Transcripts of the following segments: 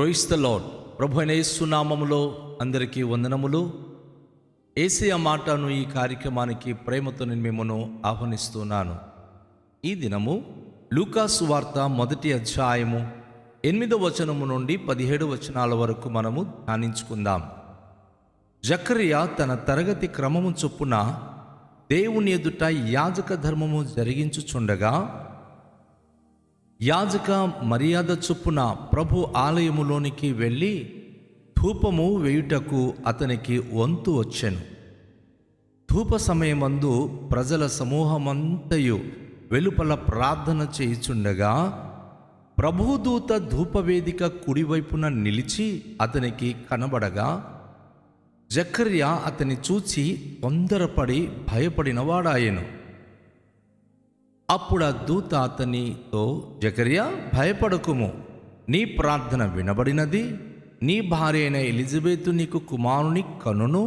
Praise the lord. ప్రభు అయిన యేసు నామములో అందరికీ వందనములు. యేసయ్య మాటను ఈ కార్యక్రమానికి ప్రేమతో నేను మిమ్మల్ని ఆహ్వానిస్తున్నాను. ఈ దినము లూకా సువార్త 1వ అధ్యాయము 8వ వచనము నుండి 17 వచనాల వరకు మనము ధ్యానించుకుందాం. జకరియా తన తరగతి క్రమము చొప్పున దేవుని ఎదుట యాజక ధర్మము జరిగించుచుండగా, యాజక మర్యాద చొప్పున ప్రభు ఆలయములోనికి వెళ్ళి ధూపము వేయుటకు అతనికి వంతు వచ్చెను. ధూప సమయమందు ప్రజల సమూహమంతయు వెలుపల ప్రార్థన చేయుచుండగా, ప్రభుదూత ధూపవేదిక కుడివైపున నిలిచి అతనికి కనబడగా, జకర్యా అతని చూచి తొందరపడి భయపడినవాడాయెను. అప్పుడు ఆ దూత అతనితో, జకర్యా, భయపడకుము, నీ ప్రార్థన వినబడినది. నీ భార్య అయిన ఎలిజబెతు నీకు కుమారుని కనును,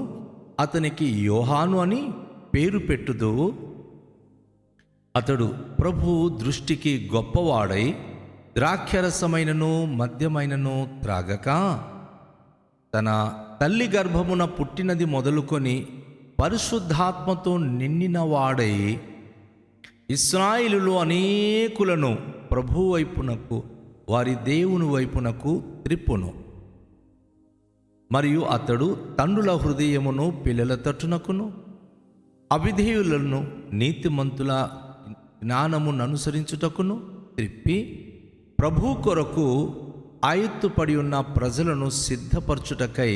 అతనికి యోహాను అని పేరు పెట్టుదువు. అతడు ప్రభు దృష్టికి గొప్పవాడై ద్రాక్షరసమైనను మద్యమైనను త్రాగక, తన తల్లి గర్భమున పుట్టినది మొదలుకొని పరిశుద్ధాత్మతో నిండినవాడై ఇశ్రాయేలులో అనేకులను ప్రభు వైపునకు, వారి దేవుని వైపునకు త్రిప్పును. మరియు అతడు తండ్రుల హృదయమును పిల్లల తట్టునకును, అవిధేయులను నీతిమంతుల జ్ఞానమును అనుసరించుటకును త్రిప్పి, ప్రభు కొరకు ఆయుత్తుపడి ఉన్న ప్రజలను సిద్ధపరచుటకై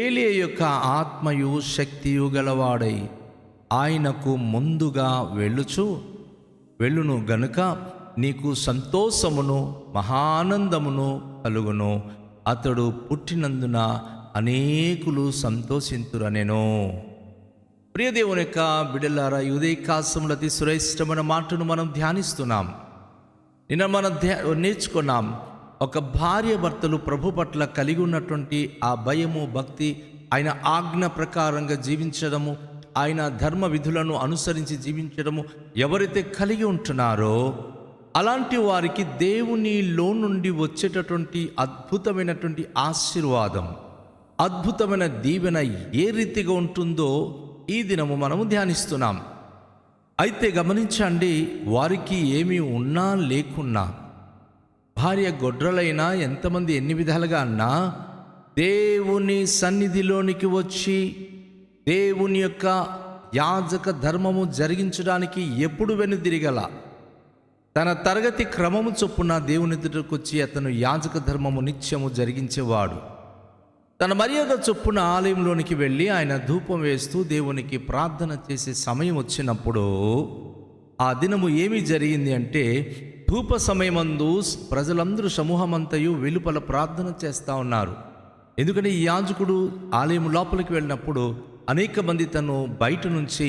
ఏలియా యొక్క ఆత్మయు శక్తియు గలవాడై ఆయనకు ముందుగా వెళ్ళును గనుక నీకు సంతోషమును మహానందమును కలుగును. అతడు పుట్టినందున అనేకులు సంతోషింతురనెను. ప్రియదేవుని యొక్క బిడ్డలారా, ఉదయకాలమున అతి శ్రేష్టమైన మాటను మనం ధ్యానిస్తున్నాం. నిన్న మనం నేర్చుకున్నాం, ఒక భార్య భర్తలు ప్రభు పట్ల కలిగి ఉన్నటువంటి ఆ భయము, భక్తి, ఆయన ఆజ్ఞ ప్రకారంగా జీవించడము, ఆయన ధర్మ విధులను అనుసరించి జీవించడము ఎవరైతే కలిగి ఉంటున్నారో అలాంటి వారికి దేవునిలో నుండి వచ్చేటటువంటి అద్భుతమైనటువంటి ఆశీర్వాదం, అద్భుతమైన దీవెన ఏ రీతిగా ఉంటుందో ఈ దినము మనము ధ్యానిస్తున్నాం. అయితే గమనించండి, వారికి ఏమీ ఉన్నా లేకున్నా, భార్య గొడ్రలైనా, ఎంతమంది ఎన్ని విధాలుగా అన్నా, దేవుని సన్నిధిలోనికి వచ్చి దేవుని యొక్క యాజక ధర్మము జరిగించడానికి ఎప్పుడు వెనుదిరగల, తన తరగతి క్రమము చొప్పున దేవుని ఎదుటకు వచ్చి అతను యాజక ధర్మము నిత్యము జరిగించేవాడు. తన మర్యాద చొప్పున ఆలయంలోనికి వెళ్ళి ఆయన ధూపం వేస్తూ దేవునికి ప్రార్థన చేసే సమయం వచ్చినప్పుడు ఆ దినము ఏమి జరిగింది అంటే, ధూప సమయమందు ప్రజలందరూ సమూహమంతయు వెలుపల ప్రార్థన చేస్తూ ఉన్నారు. ఎందుకంటే ఈ యాజకుడు ఆలయం లోపలికి వెళ్ళినప్పుడు అనేక మంది తను బయట నుంచి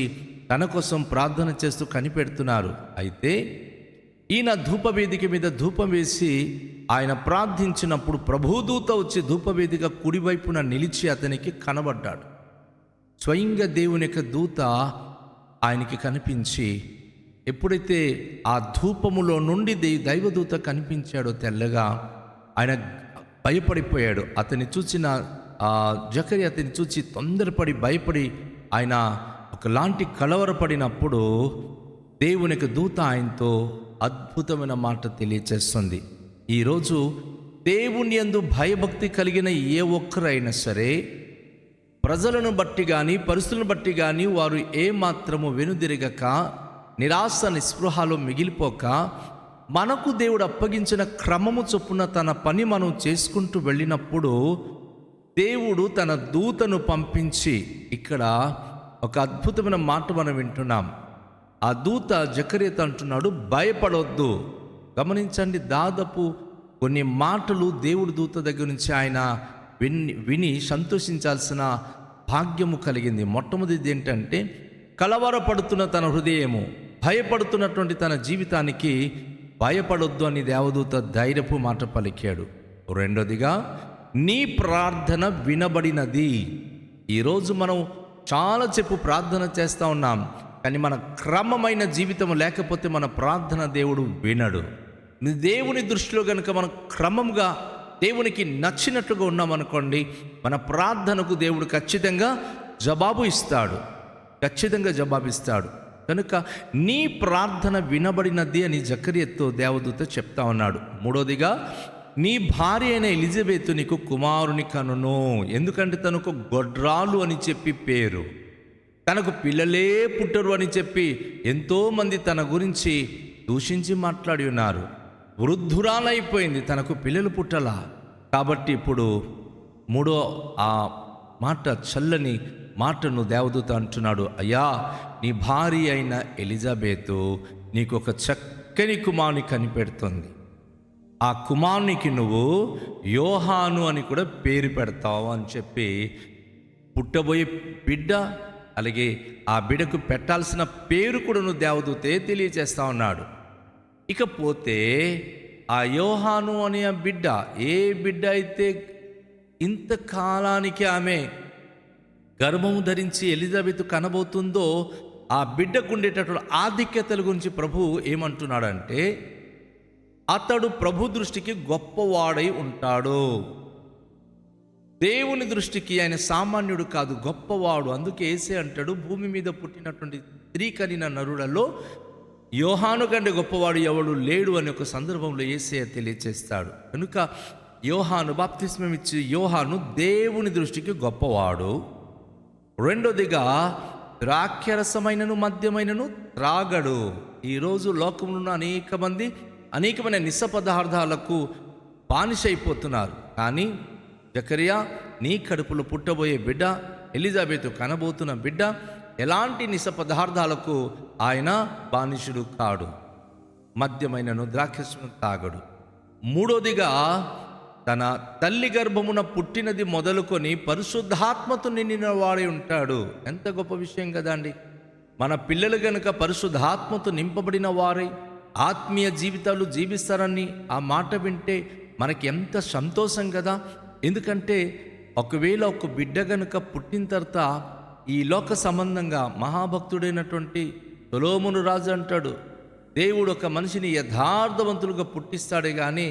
తన కోసం ప్రార్థన చేస్తూ కనిపెడుతున్నారు. అయితే ఈయన ధూపవేదిక మీద ధూపం వేసి ఆయన ప్రార్థించినప్పుడు ప్రభుదూత వచ్చి ధూపవేదిక కుడివైపున నిలిచి అతనికి కనబడ్డాడు. స్వయంగా దేవుని యొక్క దూత ఆయనకి కనిపించి, ఎప్పుడైతే ఆ ధూపములో నుండి దైవదూత కనిపించాడో తెల్లగా, ఆయన భయపడిపోయాడు. అతన్ని చూసిన జకర్యా అతన్ని చూసి తొందరపడి భయపడి ఆయన ఒకలాంటి కలవరపడినప్పుడు దేవుని యొక్క దూత ఆయనతో అద్భుతమైన మాట తెలియచేస్తుంది. ఈరోజు దేవుని యందు భయభక్తి కలిగిన ఏ ఒక్కరైనా సరే, ప్రజలను బట్టి కానీ పరిస్థితులను బట్టి కానీ వారు ఏమాత్రము వెనుదిరగక, నిరాశ నిస్పృహలో మిగిలిపోక, మనకు దేవుడు అప్పగించిన క్రమము చొప్పున తన పని మనం చేసుకుంటూ వెళ్ళినప్పుడు దేవుడు తన దూతను పంపించి, ఇక్కడ ఒక అద్భుతమైన మాట మనం వింటున్నాం. ఆ దూత జకర్యాతో అంటున్నాడు, భయపడవద్దు. గమనించండి, దాదాపు కొన్ని మాటలు దేవుడి దూత దగ్గర నుంచి ఆయన విని సంతోషించాల్సిన భాగ్యము కలిగింది. మొట్టమొదటిది ఏంటంటే, కలవరపడుతున్న తన హృదయము, భయపడుతున్నటువంటి తన జీవితానికి భయపడొద్దు అని దేవదూత ధైర్యపు మాట పలికాడు. రెండోదిగా, నీ ప్రార్థన వినబడినది. ఈరోజు మనం చాలా ప్రార్థన చేస్తూ ఉన్నాం, కానీ మన క్రమమైన జీవితం లేకపోతే మన ప్రార్థన దేవుడు వినడు. దేవుని దృష్టిలో కనుక మనం క్రమంగా దేవునికి నచ్చినట్లుగా ఉన్నామనుకోండి, మన ప్రార్థనకు దేవుడు ఖచ్చితంగా జవాబిస్తాడు. కనుక నీ ప్రార్థన వినబడినది అని జకర్యాతో దేవదూత చెప్తా ఉన్నాడు. మూడోదిగా, నీ భార్య అయిన ఎలిజబెత్ నీకు కుమారుని కనును. ఎందుకంటే తనకు గొడ్రాలు అని చెప్పి పేరు, తనకు పిల్లలే పుట్టరు అని చెప్పి ఎంతోమంది తన గురించి దూషించి మాట్లాడి ఉన్నారు. వృద్ధురాలైపోయింది, తనకు పిల్లలు పుట్టలా. కాబట్టి ఇప్పుడు మూడో ఆ మాట, చల్లని మాటను దేవదూత అంటున్నాడు, అయ్యా, నీ భార్య అయిన ఎలిజబెత్ నీకు ఒక చక్కని కుమారుని కనిపెడుతుంది. ఆ కుమారునికి నువ్వు యోహాను అని కూడా పేరు పెడతావు అని చెప్పి పుట్టబోయే బిడ్డ, అలాగే ఆ బిడ్డకు పెట్టాల్సిన పేరు కూడా నువ్వు దేవదూతే తెలియజేస్తా ఉన్నాడు. ఇకపోతే ఆ యోహాను అనే ఆ బిడ్డ, ఏ బిడ్డ అయితే ఇంతకాలానికి ఆమె గర్భము ధరించి ఎలిజబెత్ కనబోతుందో ఆ బిడ్డకు ఉండేటటువంటి ఆధిక్యతల గురించి ప్రభు ఏమంటున్నాడంటే, అతడు ప్రభు దృష్టికి గొప్పవాడై ఉంటాడు. దేవుని దృష్టికి ఆయన సామాన్యుడు కాదు, గొప్పవాడు. అందుకే యేసే అంటాడు, భూమి మీద పుట్టినటువంటి స్త్రీ కనిన నరులలో యోహాను కంటే గొప్పవాడు ఎవడు లేడు అని ఒక సందర్భంలో యేసే తెలియచేస్తాడు. కనుక యోహాను బాప్తిస్మం ఇచ్చి యోహాను దేవుని దృష్టికి గొప్పవాడు. రెండోదిగా, ద్రాక్షరసమైనను మద్యమైనను త్రాగడు. ఈరోజు లోకంలో ఉన్న అనేకమైన నిశ పదార్థాలకు బానిసైపోతున్నారు. కానీ జకర్యా, నీ కడుపులో పుట్టబోయే బిడ్డ, ఎలిజబెత్ కనబోతున్న బిడ్డ ఎలాంటి నిశ పదార్థాలకు ఆయన బానిసుడు కాడు, మద్యమైనను ద్రాక్షరసము తాగడు. మూడోదిగా, తన తల్లి గర్భమున పుట్టినది మొదలుకొని పరిశుద్ధాత్మతో నిండిన వాడై ఉంటాడు. ఎంత గొప్ప విషయం కదా అండి. మన పిల్లలు గనుక పరిశుద్ధాత్మతో నింపబడిన వారై ఆత్మీయ జీవితాలు జీవిస్తారని ఆ మాట వింటే మనకి ఎంత సంతోషం కదా. ఎందుకంటే ఒకవేళ ఒక బిడ్డ గనుక పుట్టిన తర్వాత ఈ లోక సంబంధంగా మహాభక్తుడైనటువంటి సొలొమోను రాజు అంటాడు, దేవుడు ఒక మనిషిని యథార్థవంతులుగా పుట్టిస్తాడే కానీ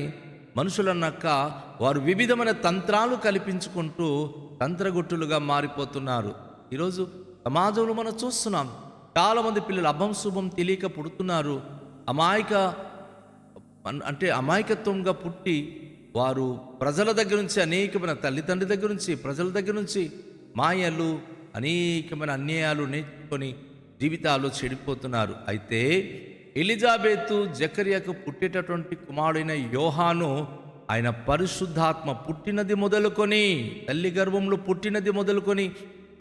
మనుషులన్నాక వారు వివిధమైన తంత్రాలు కల్పించుకుంటూ తంత్రగుట్టులుగా మారిపోతున్నారు. ఈరోజు సమాజంలో మనం చూస్తున్నాం, చాలామంది పిల్లలు అభం శుభం తెలియక పుడుతున్నారు. అమాయకత్వంగా పుట్టి వారు ప్రజల దగ్గర నుంచి, అనేకమైన తల్లిదండ్రుల దగ్గర నుంచి, ప్రజల దగ్గర నుంచి మాయలు, అనేకమైన అన్యాయాలు నేర్చుకొని జీవితాలు చెడిపోతున్నారు. అయితే ఎలిజబెత్ జకర్యాకు పుట్టేటటువంటి కుమారుడైన యోహాను, ఆయన పరిశుద్ధాత్మ పుట్టినది మొదలుకొని, తల్లి గర్భంలో పుట్టినది మొదలుకొని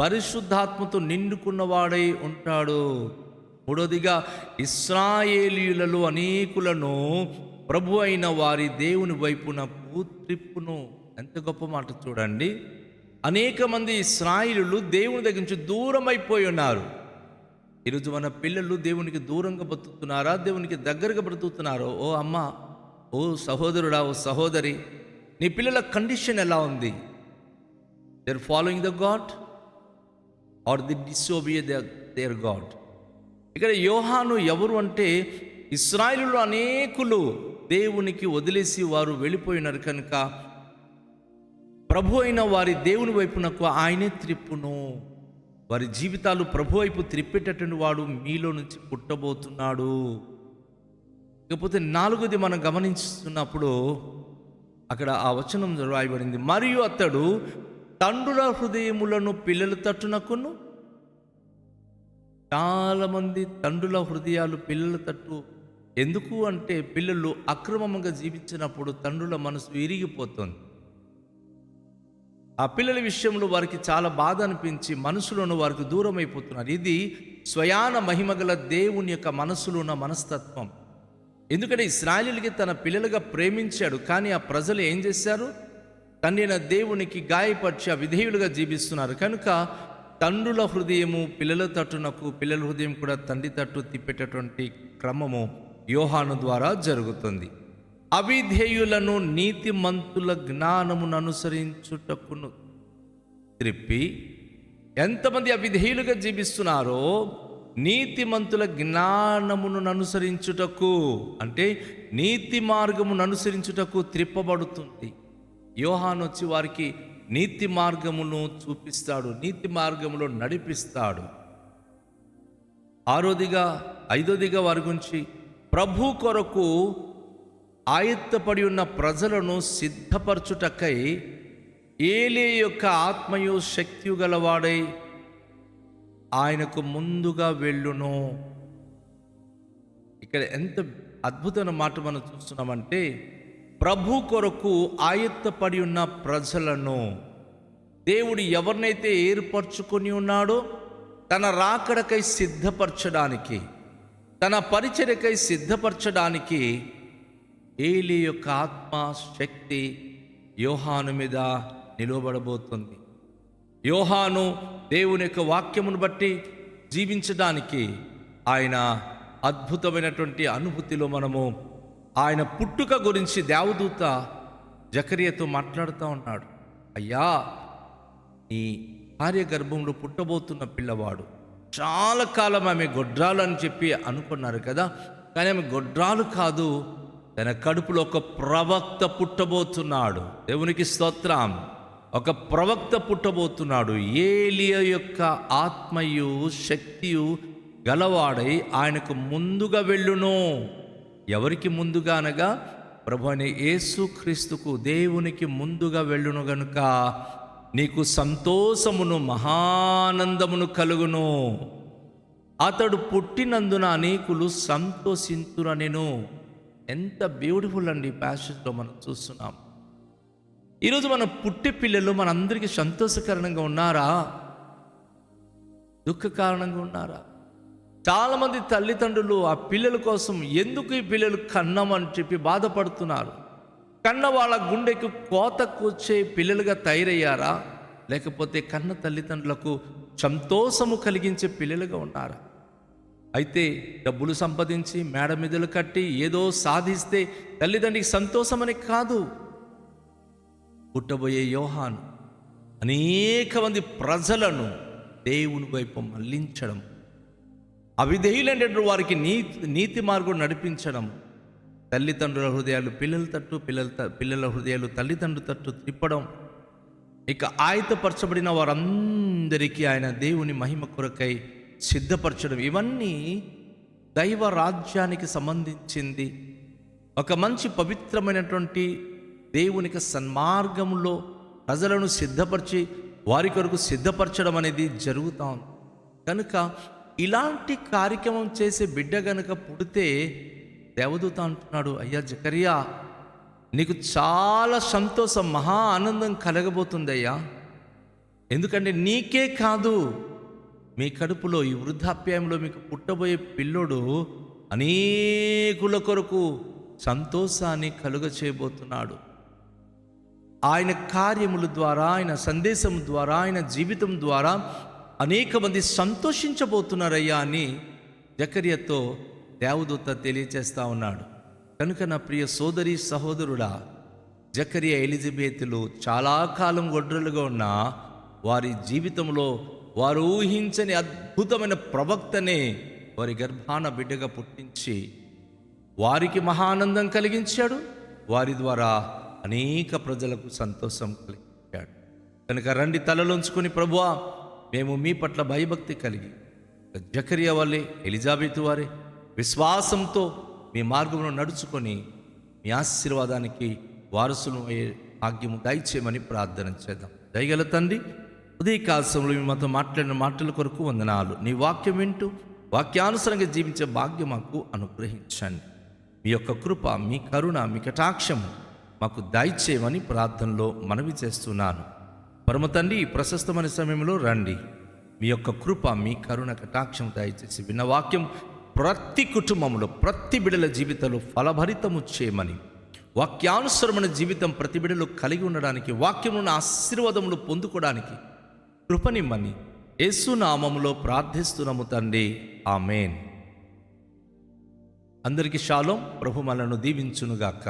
పరిశుద్ధాత్మతో నిండుకున్నవాడై ఉంటాడు. మూడోదిగా, ఇశ్రాయేలీయులలో అనేకులను ప్రభు అయిన వారి దేవుని వైపునకు త్రిప్పును. ఎంత గొప్ప మాట చూడండి. అనేక మంది ఇశ్రాయేలీయులు దేవుని దగ్గర నుంచి దూరం అయిపోయి ఉన్నారు. ఈరోజు మన పిల్లలు దేవునికి దూరంగా బ్రతుకుతున్నారా, దేవునికి దగ్గరగా బ్రతుకుతున్నారో? ఓ అమ్మ, ఓ సహోదరుడా, ఓ సహోదరి, నీ పిల్లల కండిషన్ ఎలా ఉంది? They are following the god or they disobey their god. ఇక్కడ యోహాను ఎవరు అంటే, ఇశ్రాయేలులో అనేకులు దేవునికి వదిలేసి వారు వెళ్ళిపోయినారు కనుక ప్రభు అయిన వారి దేవుని వైపునకు ఆయనే త్రిప్పును. వారి జీవితాలు ప్రభు వైపు త్రిప్పేటటువంటి వాడు మీలో నుంచి పుట్టబోతున్నాడు. ఇకపోతే నాలుగోది మనం గమనిస్తున్నప్పుడు అక్కడ ఆ వచనం రాయబడింది, మరియు అతడు తండ్రుల హృదయములను పిల్లల తట్టునకును. చాలామంది తండ్రుల హృదయాలు పిల్లల తట్టు. ఎందుకు అంటే పిల్లలు అక్రమంగా జీవించినప్పుడు తండ్రుల మనసు విరిగిపోతుంది. ఆ పిల్లల విషయంలో వారికి చాలా బాధ అనిపించి మనసులోనూ వారికి దూరం అయిపోతున్నారు. ఇది స్వయాన మహిమగల దేవుని యొక్క మనసులో ఉన్న మనస్తత్వం. ఎందుకంటే ఇశ్రాయేలుకి తన పిల్లలుగా ప్రేమించాడు, కానీ ఆ ప్రజలు ఏం చేశారు? తండ్రి దేవునికి గాయపరిచి విధేయులుగా జీవిస్తున్నారు. కనుక తండ్రుల హృదయము పిల్లల తట్టునకు, పిల్లల హృదయం కూడా తండ్రి తట్టు తిప్పేటటువంటి క్రమము యోహాను ద్వారా జరుగుతుంది. అవిధేయులను నీతిమంతుల జ్ఞానమును అనుసరించుటకును త్రిప్పి, ఎంతమంది అవిధేయులుగా జీవిస్తున్నారో నీతిమంతుల జ్ఞానమును అనుసరించుటకు, అంటే నీతి మార్గమును అనుసరించుటకు త్రిప్పబడుతుంది. యోహాను వచ్చి వారికి నీతి మార్గమును చూపిస్తాడు, నీతి మార్గములో నడిపిస్తాడు. ఐదోదిగా వారి గురించి ప్రభు కొరకు ఆయత్తపడి ఉన్న ప్రజలను సిద్ధపరచుటకై ఏలియా యొక్క ఆత్మయు శక్తియు గలవాడై ఆయనకు ముందుగా వెళ్ళును. ఇక్కడ ఎంత అద్భుతమైన మాట మనం చూస్తున్నామంటే, ప్రభు కొరకు ఆయత్తపడి ఉన్న ప్రజలను దేవుడు ఎవరినైతే ఏర్పరచుకొని ఉన్నాడో తన రాకడకై సిద్ధపరచడానికి, తన పరిచర్యకై సిద్ధపరచడానికి ఏలియా యొక్క ఆత్మ శక్తి యోహాను మీద నిలవబడబోతుంది. యోహాను దేవుని యొక్క వాక్యమును బట్టి జీవించడానికి ఆయన అద్భుతమైనటువంటి అనుభూతిలో మనము ఆయన పుట్టుక గురించి దేవదూత జకర్యాతో మాట్లాడుతూ ఉన్నాడు. అయ్యా, నీ భార్య గర్భంలో పుట్టబోతున్న పిల్లవాడు చాలా కాలం ఆమె గొడ్రాలు అని చెప్పి అనుకున్నారు కదా, కానీ ఆమె గొడ్రాలు కాదు, తన కడుపులో ఒక ప్రవక్త పుట్టబోతున్నాడు. దేవునికి స్తోత్రం. ఒక ప్రవక్త పుట్టబోతున్నాడు. ఏలియా యొక్క ఆత్మయు శక్తియు గలవాడై ఆయనకు ముందుగా వెళ్ళును. ఎవరికి ముందుగా అనగా ప్రభు అయిన యేసుక్రీస్తుకు, దేవునికి ముందుగా వెళ్ళును గనుక నీకు సంతోషమును మహానందమును కలుగును. అతడు పుట్టినందున అనేకులు సంతోషింతురనెను. ఎంత బ్యూటిఫుల్ అండి ప్యాసేజ్లో మనం చూస్తున్నాం. ఈరోజు మన పుట్టి పిల్లలు మనందరికీ సంతోషకరంగా ఉన్నారా, దుఃఖ కారణంగా ఉన్నారా? చాలామంది తల్లిదండ్రులు ఆ పిల్లల కోసం ఎందుకు ఈ పిల్లలు కన్నామని చెప్పి బాధపడుతున్నారు. కన్న వాళ్ళ గుండెకి కోత కూర్చే పిల్లలుగా తయారయ్యారా, లేకపోతే కన్న తల్లిదండ్రులకు సంతోషము కలిగించే పిల్లలుగా ఉన్నారా? అయితే డబ్బులు సంపాదించి మేడ మీదలు కట్టి ఏదో సాధిస్తే తల్లిదండ్రికి సంతోషమని కాదు. పుట్టబోయే యోహాను అనేక మంది ప్రజలను దేవుని వైపు మళ్లించడం, అవిధేయులైన వారికి నీతి మార్గం నడిపించడం, తల్లిదండ్రుల హృదయాలు పిల్లల తట్టు, పిల్లల హృదయాలు తల్లిదండ్రుల తట్టు తిప్పడం, ఇక ఆయతపరచబడిన వారందరికీ ఆయన దేవుని మహిమ కొరకై సిద్ధపరచడం, ఇవన్నీ దైవ రాజ్యానికి సంబంధించింది. ఒక మంచి పవిత్రమైనటువంటి దేవునికి సన్మార్గంలో ప్రజలను సిద్ధపరిచి వారి కొరకు సిద్ధపరచడం అనేది జరుగుతూ ఉంది. కనుక ఇలాంటి కార్యక్రమం చేసే బిడ్డ గనుక పుడితే దేవదూత అంటున్నాడు, అయ్యా జకర్యా, నీకు చాలా సంతోషం, మహా ఆనందం కలగబోతుంది అయ్యా. ఎందుకంటే నీకే కాదు, మీ కడుపులో ఈ వృద్ధాప్యంలో మీకు పుట్టబోయే పిల్లోడు అనేకుల కొరకు సంతోషాన్ని కలుగ చేయబోతున్నాడు. ఆయన కార్యముల ద్వారా, ఆయన సందేశం ద్వారా, ఆయన జీవితం ద్వారా అనేక మంది సంతోషించబోతున్నారయ్యా అని జకర్యాతో దేవదూత తెలియచేస్తా ఉన్నాడు. కనుక నా ప్రియ సోదరి సహోదరుడా, జకర్యా ఎలిజబెతులు చాలా కాలం గొడ్రలుగా ఉన్న వారి జీవితంలో వారు ఊహించని అద్భుతమైన ప్రవక్తనే వారి గర్భాన బిడ్డగా పుట్టించి వారికి మహానందం కలిగించాడు. వారి ద్వారా అనేక ప్రజలకు సంతోషం కలిగించాడు. కనుక రండి, తలలోంచుకొని, ప్రభువా, మేము మీ పట్ల భయభక్తి కలిగి జకర్యా వాళ్ళే, ఎలిజబెతు వారే విశ్వాసంతో మీ మార్గంలో నడుచుకొని మీ ఆశీర్వాదానికి వారసులు అయ్యే భాగ్యము దయచేయమని ప్రార్థన చేద్దాం. దయగల తండ్రి, ఉదయకాల సమయంలో మీ మాతో మాట్లాడిన మాటల కొరకు వందనాలు. నీ వాక్యం వింటూ వాక్యానుసారంగా జీవించే భాగ్యం మాకు అనుగ్రహించండి. మీ యొక్క కృప, మీ కరుణ, మీ కటాక్షము మాకు దయచేయమని ప్రార్థనలో మనవి చేస్తున్నాను. పరమ తండ్రి, ఈ ప్రశస్తమైన సమయంలో రండి, మీ యొక్క కృప, మీ కరుణ, కటాక్షం దయచేసి విన్న వాక్యం ప్రతి కుటుంబంలో, ప్రతి బిడ్డల జీవితంలో ఫలభరితము చేయమని, వాక్యానుసరమైన జీవితం ప్రతి బిడ్డలో కలిగి ఉండడానికి, వాక్యమున్న ఆశీర్వాదములు పొందుకోవడానికి కృపనిమ్మని యేసు నామములో ప్రార్థిస్తున్నాము తండ్రి, ఆమేన్. అందరికీ షాలోం. ప్రభు మనలను దీవించునుగాక.